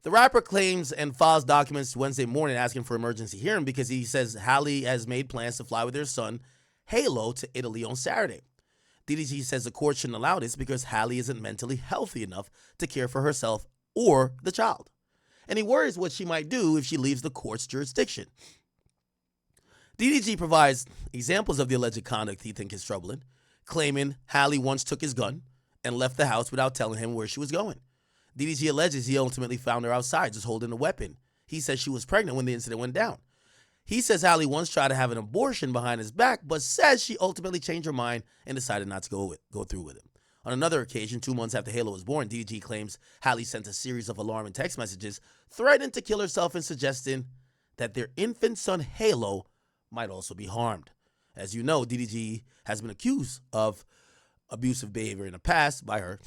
The rapper claims and files documents Wednesday morning asking for emergency hearing because he says Halle has made plans to fly with their son, Halo, to Italy on Saturday. DDG says the court shouldn't allow this because Halle isn't mentally healthy enough to care for herself or the child. And he worries what she might do if she leaves the court's jurisdiction. DDG provides examples of the alleged conduct he thinks is troubling, claiming Halle once took his gun and left the house without telling him where she was going. DDG alleges he ultimately found her outside just holding a weapon. He says she was pregnant when the incident went down. He says Halle once tried to have an abortion behind his back, but says she ultimately changed her mind and decided not to go through with it. On another occasion, 2 months after Halo was born, DDG claims Halle sent a series of alarming text messages threatening to kill herself and suggesting that their infant son Halo might also be harmed. As you know, DDG has been accused of abusive behavior in the past by her,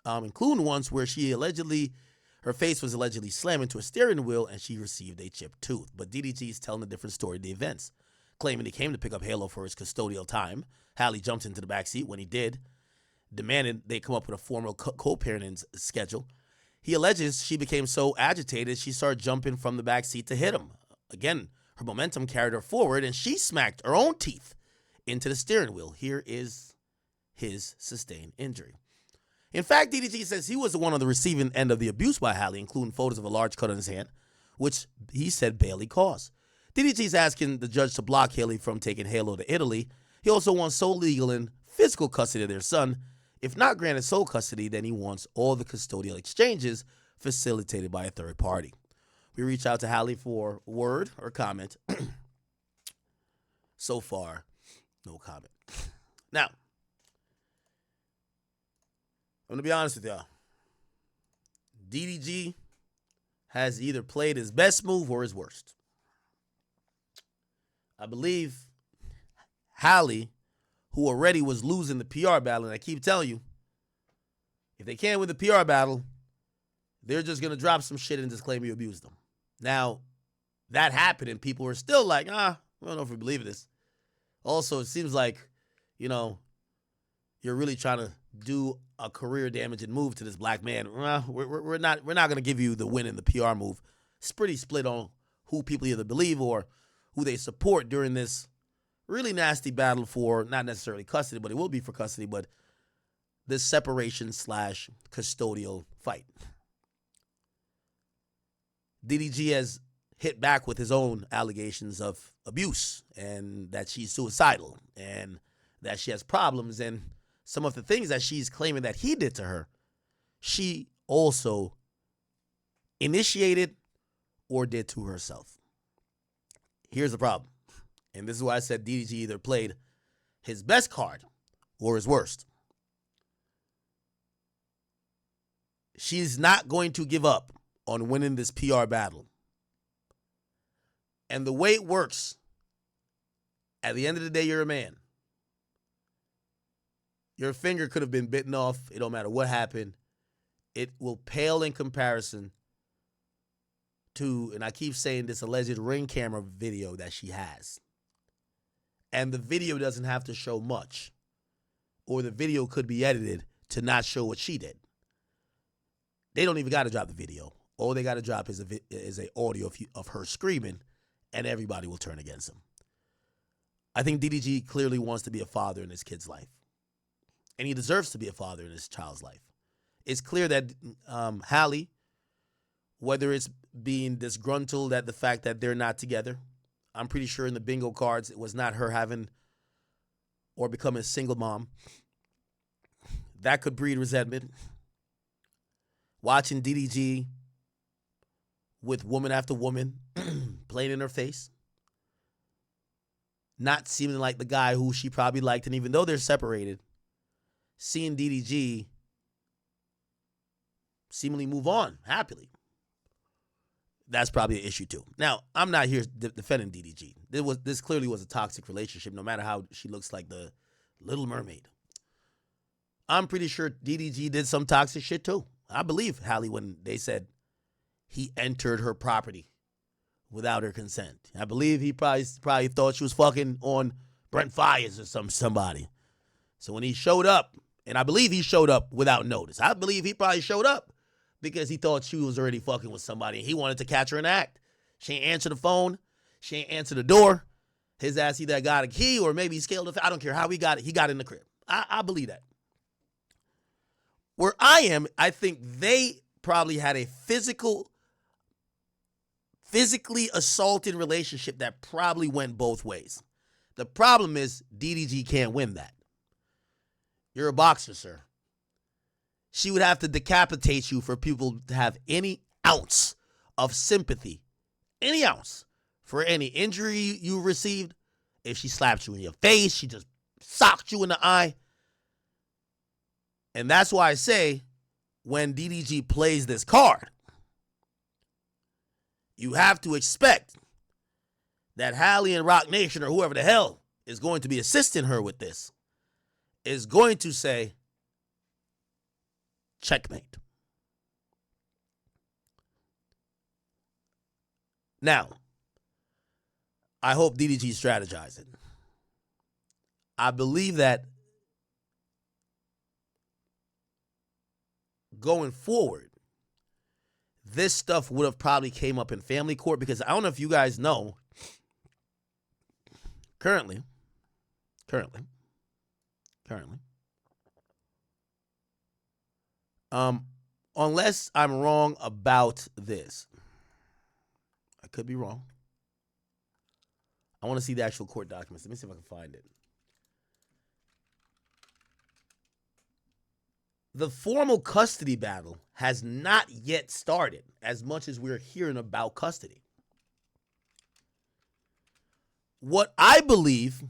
including once where her face was allegedly slammed into a steering wheel and she received a chipped tooth. But DDG is telling a different story of the events, claiming he came to pick up Halo for his custodial time. Halle jumped into the backseat when he did, demanded they come up with a formal co-parenting schedule. He alleges she became so agitated she started jumping from the backseat to hit him. Again, her momentum carried her forward and she smacked her own teeth into the steering wheel. Here is his sustained injury. In fact, DDG says he was the one on the receiving end of the abuse by Halle, including photos of a large cut on his hand, which he said Bailey caused. DDG is asking the judge to block Halle from taking Halo to Italy. He also wants sole legal and physical custody of their son. If not granted sole custody, then he wants all the custodial exchanges facilitated by a third party. We reach out to Halle for word or comment. So far, no comment. Now, I'm going to be honest with y'all. DDG has either played his best move or his worst. I believe Halle, who already was losing the PR battle, and I keep telling you, if they can't win the PR battle, they're just going to drop some shit and just claim you abused them. Now, that happened, and people were still like, we don't know if we believe this. Also, it seems like, you're really trying to do a career-damaging move to this black man. We're not going to give you the win in the PR move. It's pretty split on who people either believe or who they support during this really nasty battle for not necessarily custody, but it will be for custody, but this separation/custodial fight. DDG has hit back with his own allegations of abuse and that she's suicidal and that she has problems, and some of the things that she's claiming that he did to her, she also initiated or did to herself. Here's the problem. And this is why I said DDG either played his best card or his worst. She's not going to give up on winning this PR battle. And the way it works, at the end of the day, you're a man. Your finger could have been bitten off. It don't matter what happened. It will pale in comparison to, and I keep saying this, alleged Ring camera video that she has. And the video doesn't have to show much. Or the video could be edited to not show what she did. They don't even got to drop the video. All they got to drop is a audio of her screaming, and everybody will turn against him. I think DDG clearly wants to be a father in his kid's life. And he deserves to be a father in his child's life. It's clear that Halle, whether it's being disgruntled at the fact that they're not together, I'm pretty sure in the bingo cards it was not her having or becoming a single mom. That could breed resentment. Watching DDG with woman after woman playing in her face. Not seeming like the guy who she probably liked, and even though they're separated, seeing DDG seemingly move on happily. That's probably an issue too. Now, I'm not here defending DDG. This clearly was a toxic relationship, no matter how she looks like the Little Mermaid. I'm pretty sure DDG did some toxic shit too. I believe Halle when they said he entered her property without her consent. I believe he probably thought she was fucking on Brent Fires or somebody. So when he showed up, and I believe he showed up without notice. I believe he probably showed up because he thought she was already fucking with somebody. He wanted to catch her in the act. She ain't answer the phone. She ain't answer the door. His ass either got a key or maybe he scaled it. I don't care how he got it. He got in the crib. I believe that. Where I am, I think they probably had a physically assaulted relationship that probably went both ways. The problem is DDG can't win that. You're a boxer, sir. She would have to decapitate you for people to have any ounce of sympathy, any ounce for any injury you received. If she slapped you in your face, she just socked you in the eye. And that's why I say when DDG plays this card, you have to expect that Halle and Rock Nation or whoever the hell is going to be assisting her with this is going to say, checkmate. Now, I hope DDG is strategizing. I believe that going forward, this stuff would have probably came up in family court because I don't know if you guys know, currently, unless I'm wrong about this, I could be wrong. I want to see the actual court documents. Let me see if I can find it. The formal custody battle has not yet started as much as we're hearing about custody. What I believe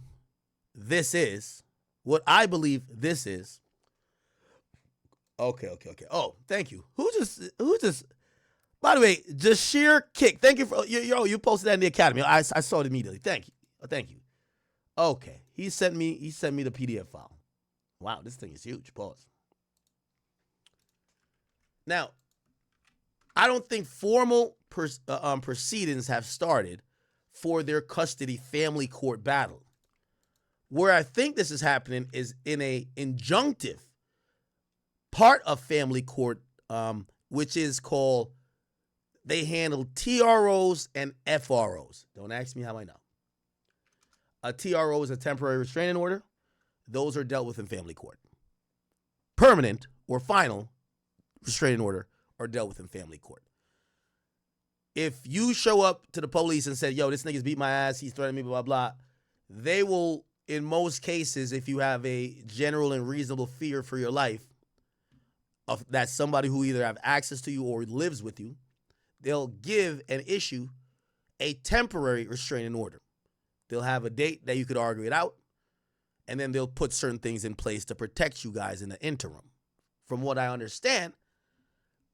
this is, okay. Oh, thank you. Who just, by the way, just sheer kick. Thank you for, you posted that in the Academy. I saw it immediately. Thank you. Okay. He sent me the PDF file. Wow, this thing is huge. Pause. Now, I don't think formal proceedings have started for their custody family court battle. Where I think this is happening is in a injunctive part of family court, which is called, they handle TROs and FROs. Don't ask me how I know. A TRO is a temporary restraining order. Those are dealt with in family court. Permanent or final restraining order are dealt with in family court. If you show up to the police and say, yo, this nigga's beat my ass, he's threatening me, blah, blah, blah, they will, in most cases, if you have a general and reasonable fear for your life, of that somebody who either have access to you or lives with you, they'll give and issue a temporary restraining order. They'll have a date that you could argue it out, and then they'll put certain things in place to protect you guys in the interim. From what I understand,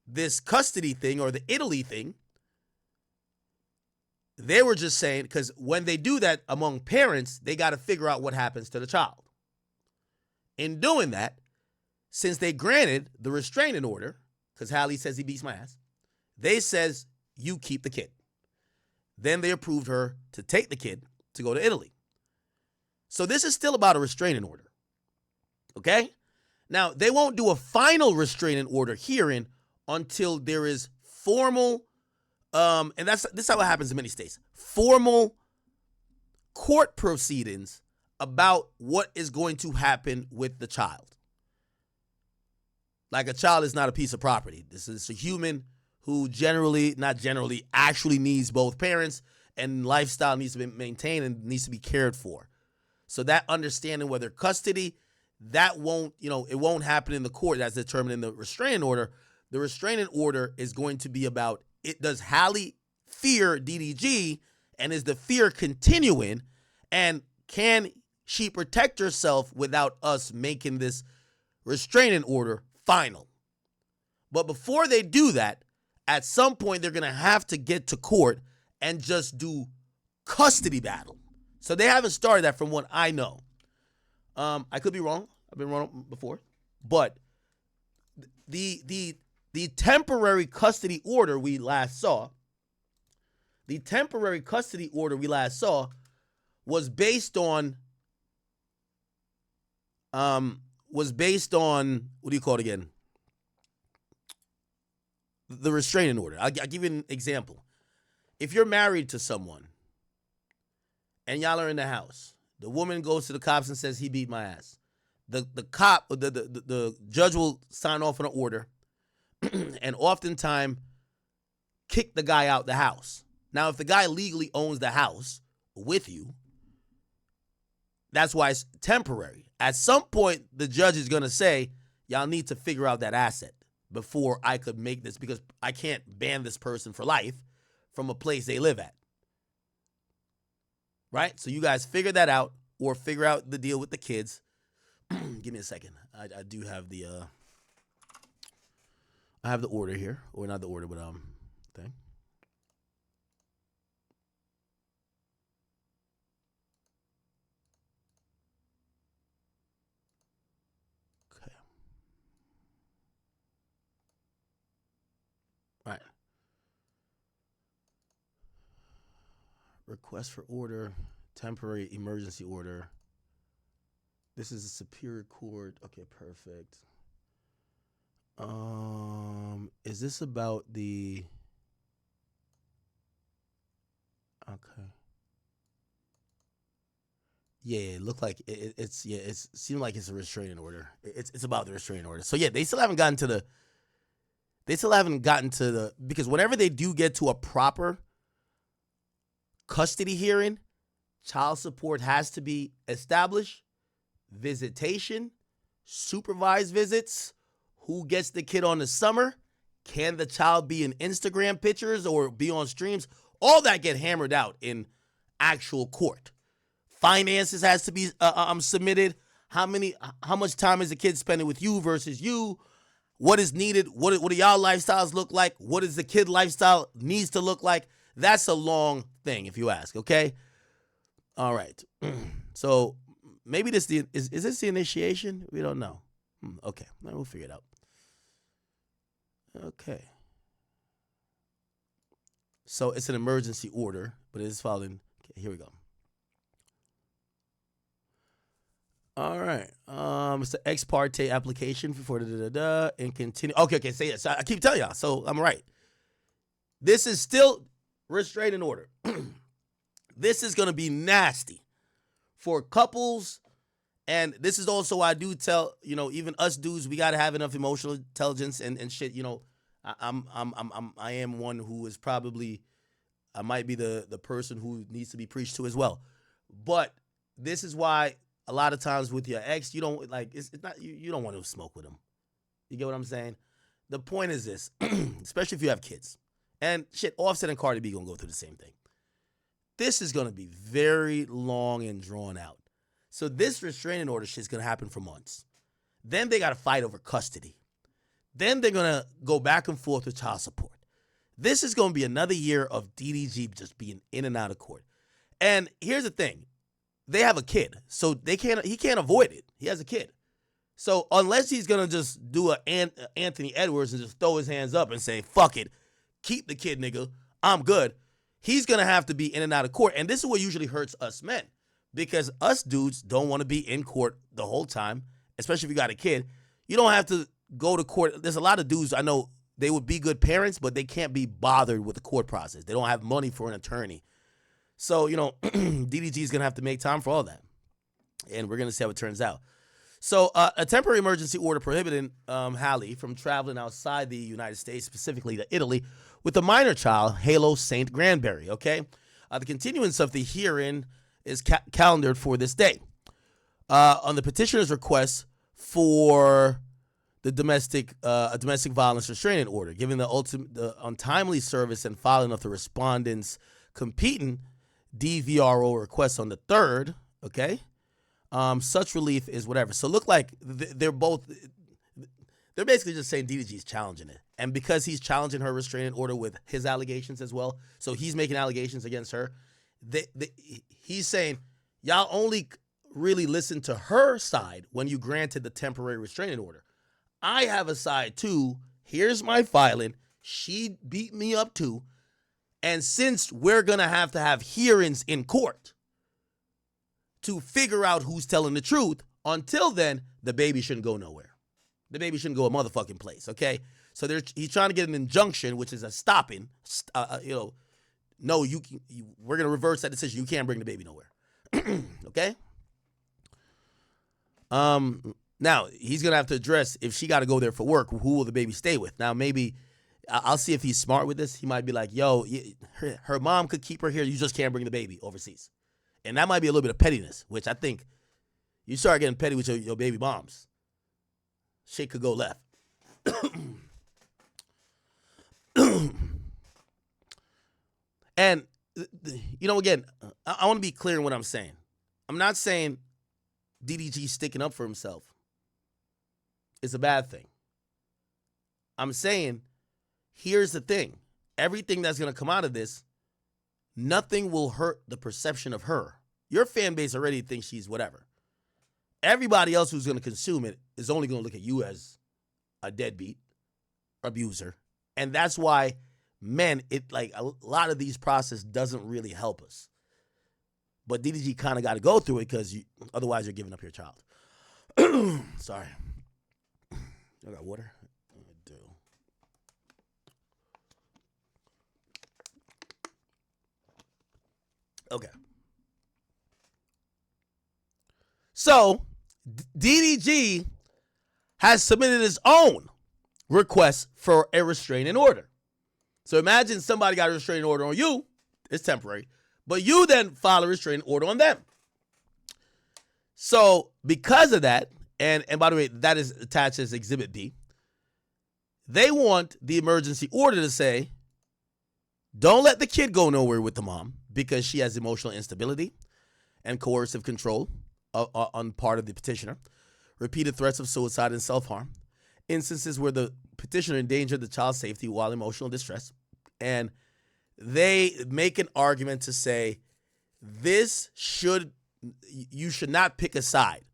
this custody thing or the Italy thing, they were just saying, because when they do that among parents, they got to figure out what happens to the child. In doing that, since they granted the restraining order, because Halle says he beats my ass, they says, you keep the kid. Then they approved her to take the kid to go to Italy. So this is still about a restraining order. Okay? Now, they won't do a final restraining order hearing until there is formal, and this is how it happens in many states, formal court proceedings about what is going to happen with the child. Like, a child is not a piece of property. This is a human who actually needs both parents, and lifestyle needs to be maintained and needs to be cared for. So that understanding whether custody, that won't, it won't happen in the court. That's determined in the restraining order. The restraining order is going to be about, does Halle fear DDG, and is the fear continuing, and can she protect herself without us making this restraining order final? But before they do that, at some point they're going to have to get to court and just do custody battle. So they haven't started that from what I know. I could be wrong. I've been wrong before. But the temporary custody order we last saw, was based on what do you call it again? the restraining order. I'll give you an example. If you're married to someone and y'all are in the house, the woman goes to the cops and says, he beat my ass. The judge will sign off on an order and oftentimes kick the guy out the house. Now, if the guy legally owns the house with you, that's why it's temporary. At some point, the judge is going to say, y'all need to figure out that asset before I could make this, because I can't ban this person for life from a place they live at. Right? So you guys figure that out, or figure out the deal with the kids. Give me a second. I do have the I have the order here, or not the order, but thing. Okay. All right. Request for order, temporary emergency order. This is a Superior Court. Okay, perfect. Is this about the? Okay. Yeah, it looked like it's seemed like it's a restraining order. It's about the restraining order. So yeah, they still haven't gotten to the. Because whenever they do get to a proper custody hearing, child support has to be established, visitation, supervised visits, who gets the kid on the summer, can the child be in Instagram pictures or be on streams, all that get hammered out in actual court. Finances has to be submitted. How much time is the kid spending with you versus you? What is needed? What do y'all lifestyles look like? What does the kid lifestyle needs to look like? That's a long thing, if you ask, okay? All right. So maybe is this the initiation? We don't know. Okay, we'll figure it out. Okay. So it's an emergency order, but it is following. Okay, here we go. All right. It's the ex parte application for and continue. Okay. Say it. So I keep telling y'all. So I'm right. This is still restraining order. This is gonna be nasty for couples, and this is also why I do tell even us dudes, we gotta have enough emotional intelligence and shit. I am one who is probably, I might be the person who needs to be preached to as well. But this is why a lot of times with your ex, you don't it's not you don't want to smoke with them. You get what I'm saying? The point is this, especially if you have kids. And shit, Offset and Cardi B gonna go through the same thing. This is gonna be very long and drawn out. So this restraining order shit is gonna happen for months. Then they gotta fight over custody. Then they're gonna go back and forth with child support. This is gonna be another year of DDG just being in and out of court. And here's the thing. They have a kid, so he can't avoid it. He has a kid. So unless he's gonna just do a Anthony Edwards and just throw his hands up and say, fuck it, keep the kid, nigga, I'm good, he's gonna have to be in and out of court. And this is what usually hurts us men, because us dudes don't want to be in court the whole time, especially if you got a kid. You don't have to go to court. There's a lot of dudes I know, they would be good parents, but they can't be bothered with the court process. They don't have money for an attorney. So, DDG is going to have to make time for all that. And we're going to see how it turns out. So, a temporary emergency order prohibiting Halle from traveling outside the United States, specifically to Italy, with a minor child, Halo St. Granberry, okay? The continuance of the hearing is calendared for this day. On the petitioner's request for the domestic violence restraining order, given the untimely service and filing of the respondent's competing DVRO request on the 3rd, okay? Such relief is whatever. So look like they're basically just saying DDG is challenging it. And because he's challenging her restraining order with his allegations as well, so he's making allegations against her, he's saying, y'all only really listen to her side when you granted the temporary restraining order. I have a side too. Here's my filing. She beat me up too. And since we're going to have hearings in court to figure out who's telling the truth, until then, the baby shouldn't go nowhere. The baby shouldn't go a motherfucking place, okay? So he's trying to get an injunction, which is a stopping. No, we're going to reverse that decision. You can't bring the baby nowhere. Okay? Now, he's going to have to address if she got to go there for work, who will the baby stay with? Now, maybe I'll see if he's smart with this. He might be like, yo, her mom could keep her here. You just can't bring the baby overseas. And that might be a little bit of pettiness, which I think you start getting petty with your baby moms. Shit could go left. And, again, I want to be clear in what I'm saying. I'm not saying DDG sticking up for himself is a bad thing. I'm saying, here's the thing. Everything that's going to come out of this, nothing will hurt the perception of her. Your fan base already thinks she's whatever. Everybody else who's going to consume it is only going to look at you as a deadbeat, abuser. And that's why, men, a lot of these process doesn't really help us. But DDG kind of got to go through it because otherwise you're giving up your child. Sorry. I got water? I do. Okay. So, DDG has submitted his own request for a restraining order. So imagine somebody got a restraining order on you. It's temporary. But you then file a restraining order on them. So because of that, and by the way, that is attached as Exhibit B, they want the emergency order to say, don't let the kid go nowhere with the mom because she has emotional instability and coercive control on part of the petitioner, repeated threats of suicide and self-harm, instances where the petitioner endangered the child's safety while emotional distress, and they make an argument to say you should not pick a side.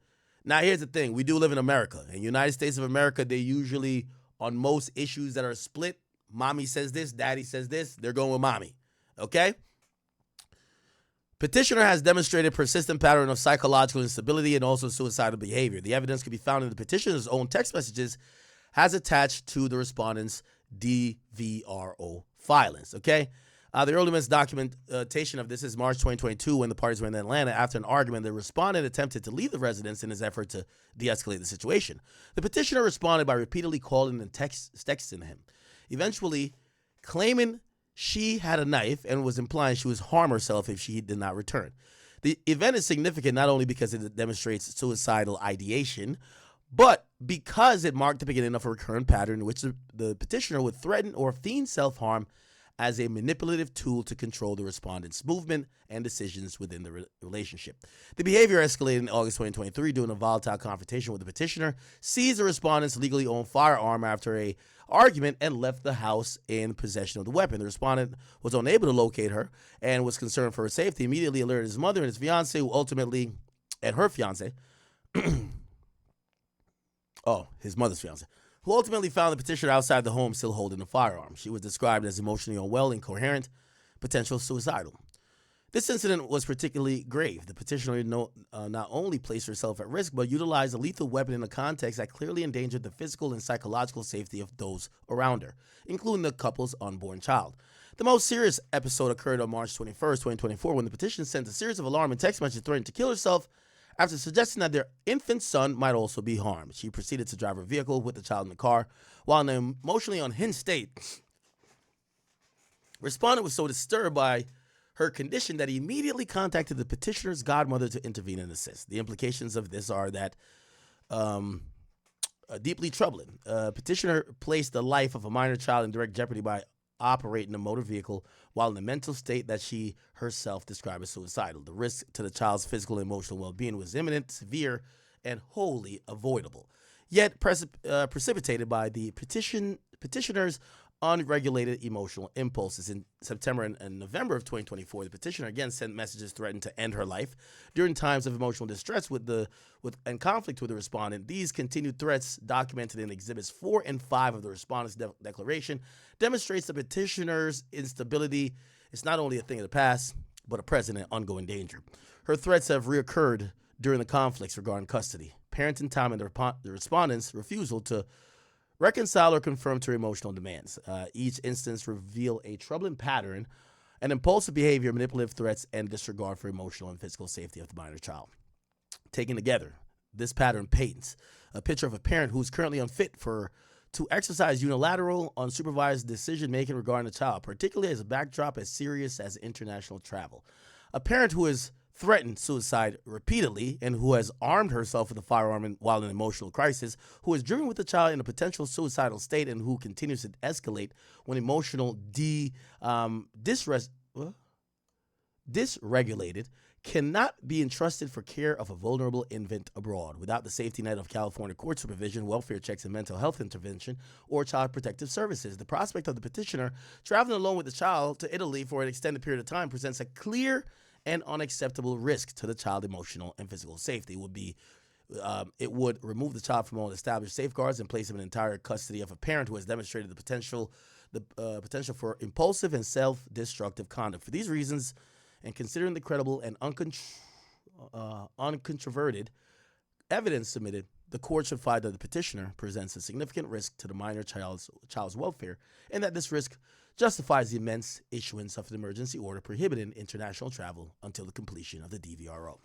Now, here's the thing. We do live in America. In the United States of America, they usually, on most issues that are split, mommy says this, daddy says this, they're going with mommy. Okay? Petitioner has demonstrated persistent pattern of psychological instability and also suicidal behavior. The evidence can be found in the petitioner's own text messages as attached to the respondent's DVRO filings. Okay? The earliest documentation of this is March 2022 when the parties were in Atlanta. After an argument, the respondent attempted to leave the residence in his effort to de-escalate the situation. The petitioner responded by repeatedly calling and texting him, eventually claiming she had a knife and was implying she would harm herself if she did not return. The event is significant not only because it demonstrates suicidal ideation, but because it marked the beginning of a recurrent pattern in which the petitioner would threaten or feign self-harm as a manipulative tool to control the respondent's movement and decisions within the relationship. The behavior escalated in August 2023 during a volatile confrontation with the petitioner, seized the respondent's legally owned firearm after a argument, and left the house in possession of the weapon. The respondent was unable to locate her and was concerned for her safety. Immediately alerted his mother and his fiance, his mother's fiance, who ultimately found the petitioner outside the home still holding the firearm. She was described as emotionally unwell, incoherent, potential suicidal. This incident was particularly grave. The petitioner not only placed herself at risk, but utilized a lethal weapon in a context that clearly endangered the physical and psychological safety of those around her, including the couple's unborn child. The most serious episode occurred on March 21st, 2024, when the petitioner sent a series of alarming text messages threatening to kill herself after suggesting that their infant son might also be harmed. She proceeded to drive her vehicle with the child in the car. While in an emotionally unhinged state, respondent was so disturbed by her condition that he immediately contacted the petitioner's godmother to intervene and assist. The implications of this are that deeply troubling. Petitioner placed the life of a minor child in direct jeopardy by operating a motor vehicle while in a mental state that she herself described as suicidal. The risk to the child's physical and emotional well-being was imminent, severe, and wholly avoidable, yet precipitated by the petitioner's unregulated emotional impulses. In September and November of 2024, the petitioner again sent messages threatening to end her life during times of emotional distress and conflict with the respondent. These continued threats, documented in Exhibits 4 and 5 of the respondent's declaration, demonstrates the petitioner's instability is not only a thing of the past, but a present and ongoing danger. Her threats have reoccurred during the conflicts regarding custody, parenting time, and the respondent's refusal to reconcile or conform to her emotional demands. Each instance reveal a troubling pattern, an impulsive behavior, manipulative threats, and disregard for emotional and physical safety of the minor child. Taken together, this pattern paints a picture of a parent who is currently unfit to exercise unilateral, unsupervised decision-making regarding the child, particularly as a backdrop as serious as international travel. A parent who has threatened suicide repeatedly and who has armed herself with a firearm while in an emotional crisis, who is driven with the child in a potential suicidal state, and who continues to escalate when emotional dysregulated, cannot be entrusted for care of a vulnerable infant abroad without the safety net of California court supervision, welfare checks, and mental health intervention or child protective services. The prospect of the petitioner traveling alone with the child to Italy for an extended period of time presents a clear and unacceptable risk to the child's emotional and physical safety. It would remove the child from all established safeguards and place him in entire custody of a parent who has demonstrated the potential for impulsive and self-destructive conduct. For these reasons, and considering the credible and uncontroverted evidence submitted, the court should find that the petitioner presents a significant risk to the minor child's welfare, and that this risk justifies the immense issuance of an emergency order prohibiting international travel until the completion of the DVRO.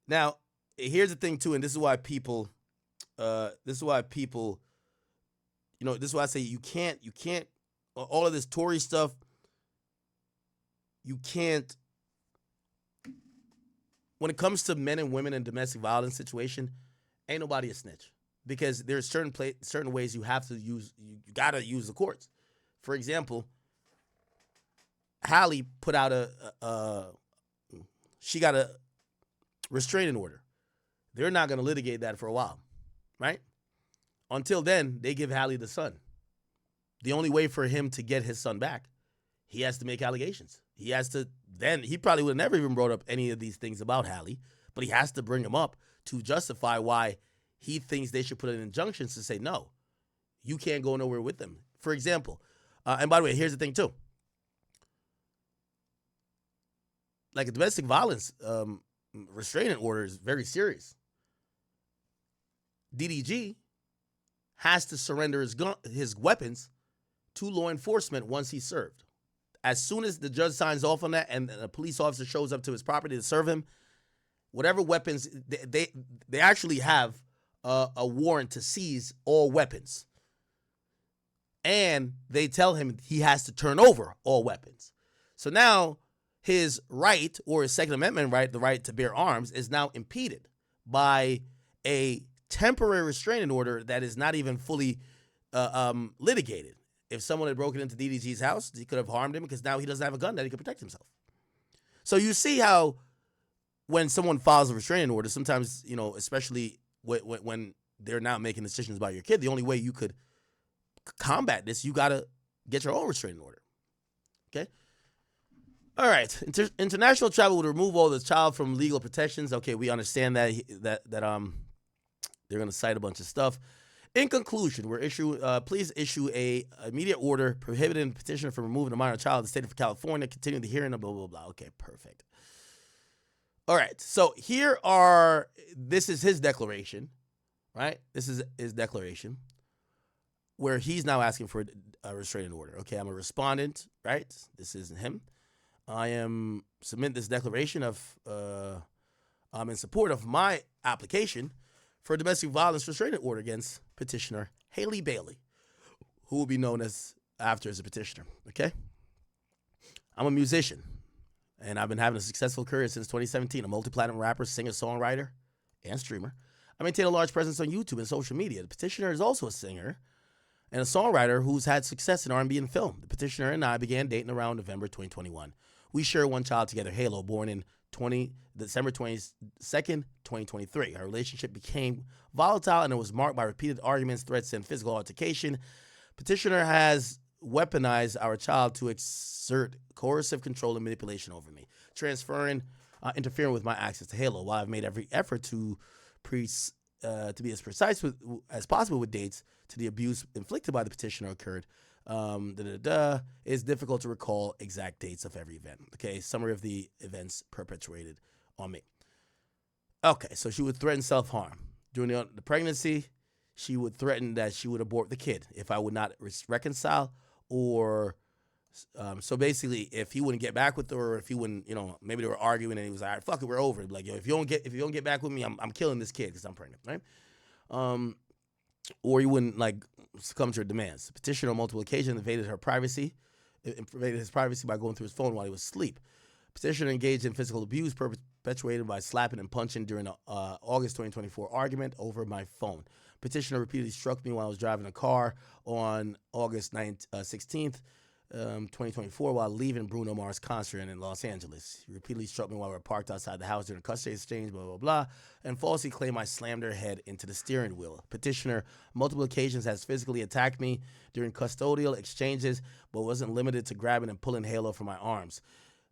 Now, here's the thing too, and this is why people, this is why I say you can't. All of this Tory stuff, you can't. When it comes to men and women in domestic violence situation, ain't nobody a snitch, because there's certain ways you have to use. You gotta use the courts. For example, Halle put out she got a restraining order. They're not gonna litigate that for a while, right? Until then, they give Halle the son. The only way for him to get his son back, he has to make allegations. He probably would have never even brought up any of these things about Halle, but he has to bring them up to justify why he thinks they should put an injunction to say, no, you can't go nowhere with them. For example, and by the way, here's the thing too. Like a domestic violence restraining order is very serious. DDG has to surrender his weapons to law enforcement once he's served. As soon as the judge signs off on that and a police officer shows up to his property to serve him, whatever weapons, they actually have a warrant to seize all weapons. And they tell him he has to turn over all weapons. So now his right, or his Second Amendment right, the right to bear arms, is now impeded by a temporary restraining order that is not even fully litigated. If someone had broken into DDG's house, he could have harmed him because now he doesn't have a gun that he could protect himself. So you see how when someone files a restraining order, sometimes, especially when they're now making decisions about your kid, the only way you could combat this, you got to get your own restraining order. Okay? All right. International travel would remove all the child from legal protections. Okay, we understand that they're going to cite a bunch of stuff. In conclusion, please issue a immediate order prohibiting the petitioner from removing a minor child in the state of California, continuing the hearing, blah, blah, blah. Okay, perfect. All right, so this is his declaration, right? This is his declaration where he's now asking for a restraining order. Okay, I'm a respondent, right? This is him. I am submitting this declaration I'm in support of my application for a domestic violence restraining order against petitioner Halle Bailey, who will be known after as a petitioner, okay? I'm a musician, and I've been having a successful career since 2017, a multi-platinum rapper, singer, songwriter, and streamer. I maintain a large presence on YouTube and social media. The petitioner is also a singer and a songwriter who's had success in R&B and film. The petitioner and I began dating around November 2021. We share one child together, Halo, born in December 22nd, 2023. Our relationship became volatile, and it was marked by repeated arguments, threats, and physical altercation. Petitioner has weaponized our child to exert coercive control and manipulation over me, interfering with my access to Halo. While I've made every effort to be as precise as possible with dates to the abuse inflicted by the petitioner occurred, it's difficult to recall exact dates of every event. Okay, summary of the events perpetrated on me. Okay, so she would threaten self-harm. During the pregnancy, she would threaten that she would abort the kid if I would not reconcile or so basically, if he wouldn't get back with her, or if he wouldn't, maybe they were arguing and he was like, all right, fuck it, we're over. Like, yo, if you don't get back with me, I'm killing this kid because I'm pregnant, right? Or he wouldn't like succumb to her demands. The petitioner on multiple occasions invaded his privacy by going through his phone while he was asleep. Petitioner engaged in physical abuse perpetuated by slapping and punching during an August 2024 argument over my phone. Petitioner repeatedly struck me while I was driving a car on August 16th. 2024 while leaving Bruno Mars concert in Los Angeles. He repeatedly struck me while we were parked outside the house during a custody exchange, blah, blah, blah, and falsely claimed I slammed her head into the steering wheel. Petitioner, multiple occasions, has physically attacked me during custodial exchanges, but wasn't limited to grabbing and pulling Halo from my arms.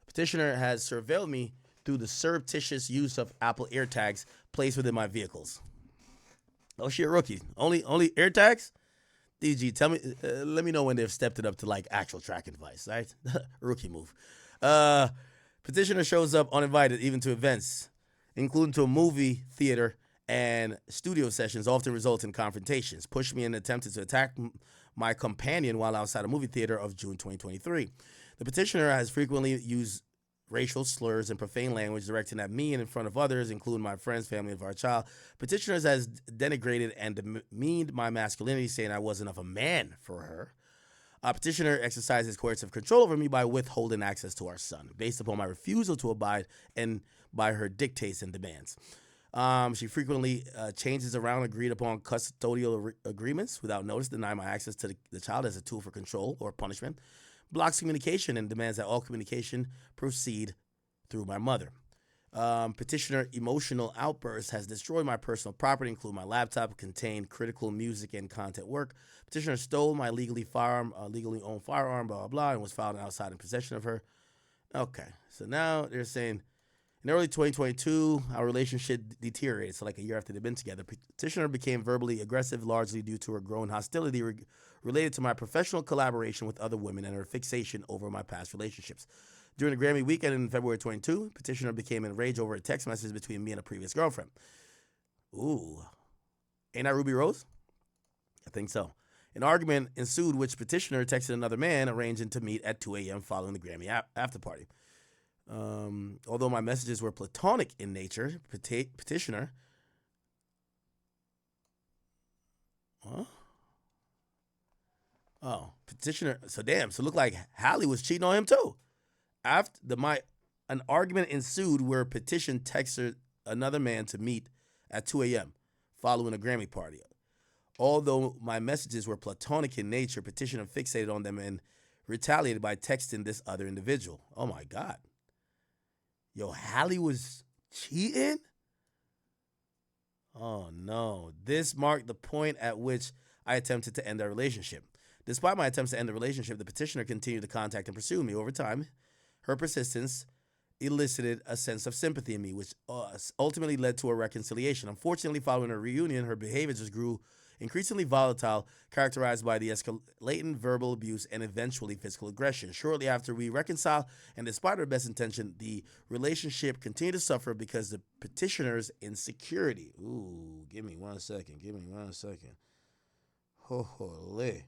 Petitioner has surveilled me through the surreptitious use of Apple AirTags placed within my vehicles. Oh, shit, rookie. Only AirTags? DG, tell me, let me know when they've stepped it up to like actual tracking device, right? Rookie move. Petitioner shows up uninvited even to events, including to a movie theater and studio sessions, often result in confrontations. Pushed me and attempted to attack my companion while outside a movie theater of June 2023. The petitioner has frequently used racial slurs and profane language directed at me and in front of others, including my friends, family, and our child. Petitioners has denigrated and demeaned my masculinity, saying I wasn't of a man for her. Petitioner exercises coercive control over me by withholding access to our son, based upon my refusal to abide and by her dictates and demands. She frequently changes around agreed upon custodial agreements without notice, denying my access to the child as a tool for control or punishment. Blocks communication and demands that all communication proceed through my mother. Petitioner emotional outburst has destroyed my personal property, including my laptop, contained critical music and content work. Petitioner stole my legally owned firearm, blah, blah, blah, and was found outside in possession of her. Okay, so now they're saying, in early 2022, our relationship deteriorated. So like a year after they've been together, petitioner became verbally aggressive, largely due to her growing hostility related to my professional collaboration with other women and her fixation over my past relationships. During the Grammy weekend in February 22, petitioner became enraged over a text message between me and a previous girlfriend. Ooh. Ain't that Ruby Rose? I think so. An argument ensued, which petitioner texted another man arranging to meet at 2 a.m. following the Grammy after party. Although my messages were platonic in nature, petitioner... Huh? Oh, petitioner. So damn. So it looked like Halle was cheating on him too. After an argument ensued where petition texted another man to meet at 2 a.m. following a Grammy party. Although my messages were platonic in nature, petitioner fixated on them and retaliated by texting this other individual. Oh my God. Yo, Halle was cheating? Oh no. This marked the point at which I attempted to end our relationship. Despite my attempts to end the relationship, the petitioner continued to contact and pursue me over time. Her persistence elicited a sense of sympathy in me, which ultimately led to a reconciliation. Unfortunately, following a reunion, her behavior just grew increasingly volatile, characterized by the escalating verbal abuse and eventually physical aggression. Shortly after we reconciled, and despite her best intention, the relationship continued to suffer because the petitioner's insecurity. Ooh, give me 1 second. Holy.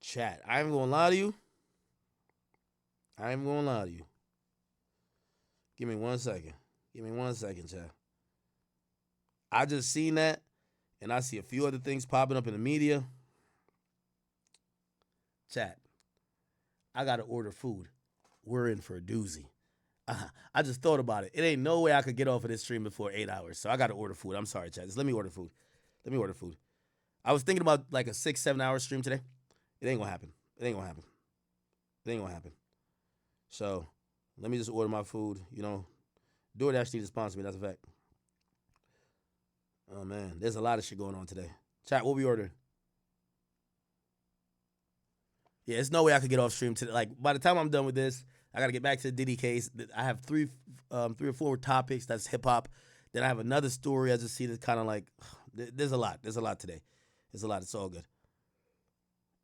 Chat, I ain't gonna lie to you. Give me 1 second. Chat. I just seen that, and I see a few other things popping up in the media. Chat, I gotta order food. We're in for a doozy. I just thought about it. It ain't no way I could get off of this stream before 8 hours, so I gotta order food. I'm sorry, chat. Just let me order food. I was thinking about like a 6-7 hour stream today. It ain't gonna happen. So let me just order my food. DoorDash need to sponsor me. That's a fact. Oh man, there's a lot of shit going on today. Chat, what we ordering? Yeah, there's no way I could get off stream today. Like by the time I'm done with this, I gotta get back to the Diddy case. I have three or four topics. That's hip hop. Then I have another story I just see that's kind of like, There's a lot. There's a lot today. There's a lot. It's all good.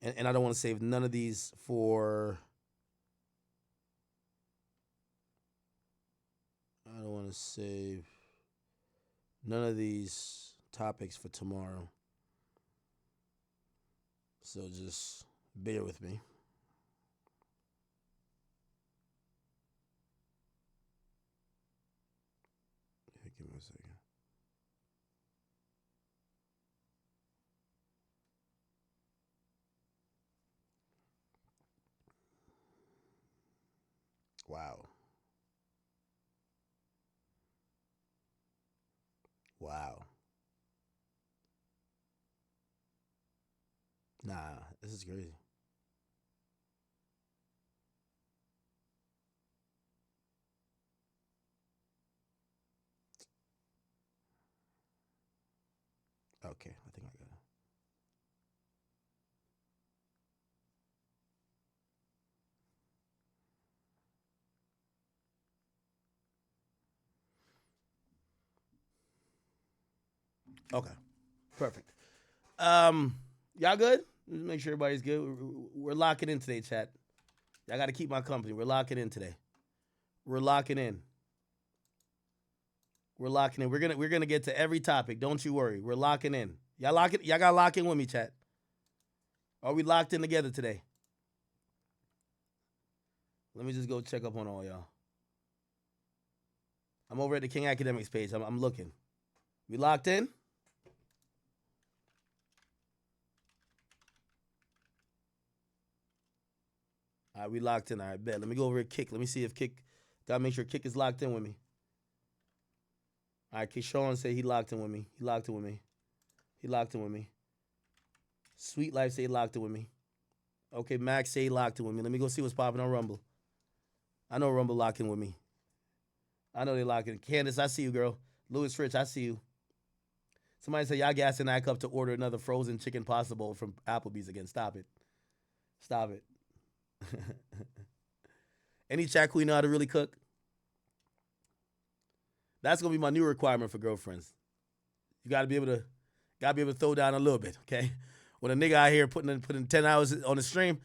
And I don't want to save none of these for. I don't want to save none of these topics for tomorrow. So just bear with me. Give me a second. Wow. Wow. Nah, this is crazy. Okay, I think I got it. Okay, perfect. Y'all good? Just make sure everybody's good. We're locking in today, chat. Y'all got to keep my company. We're locking in today. We're locking in. We're locking in. We're gonna get to every topic. Don't you worry. We're locking in. Y'all lock it. Y'all got to lock in with me, chat. Are we locked in together today? Let me just go check up on all y'all. I'm over at the King Akademiks page. I'm looking. We locked in? All right, we locked in. All right, bet. Let me go over at Kick. Let me see if Kick. Gotta make sure Kick is locked in with me. All right, Keyshawn said he locked in with me. He locked in with me. He locked in with me. Sweet Life say he locked in with me. Okay, Max say he locked in with me. Let me go see what's popping on Rumble. I know Rumble locked in with me. I know they locked in. Candace, I see you, girl. Louis Rich, I see you. Somebody say y'all gassing Ike up to order another frozen chicken pasta bowl from Applebee's again. Stop it. Stop it. Any chat queen know how to really cook? That's gonna be my new requirement for girlfriends. You gotta be able to throw down a little bit, okay? When a nigga out here putting 10 hours on the stream,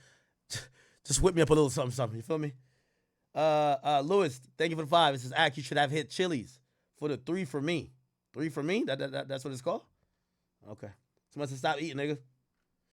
just whip me up a little something. You feel me? Lewis, thank you for the 5. It says, Ak, you should have hit Chili's for the 3 for me. 3 for me? That's what it's called? Okay. Somebody said, stop eating, nigga.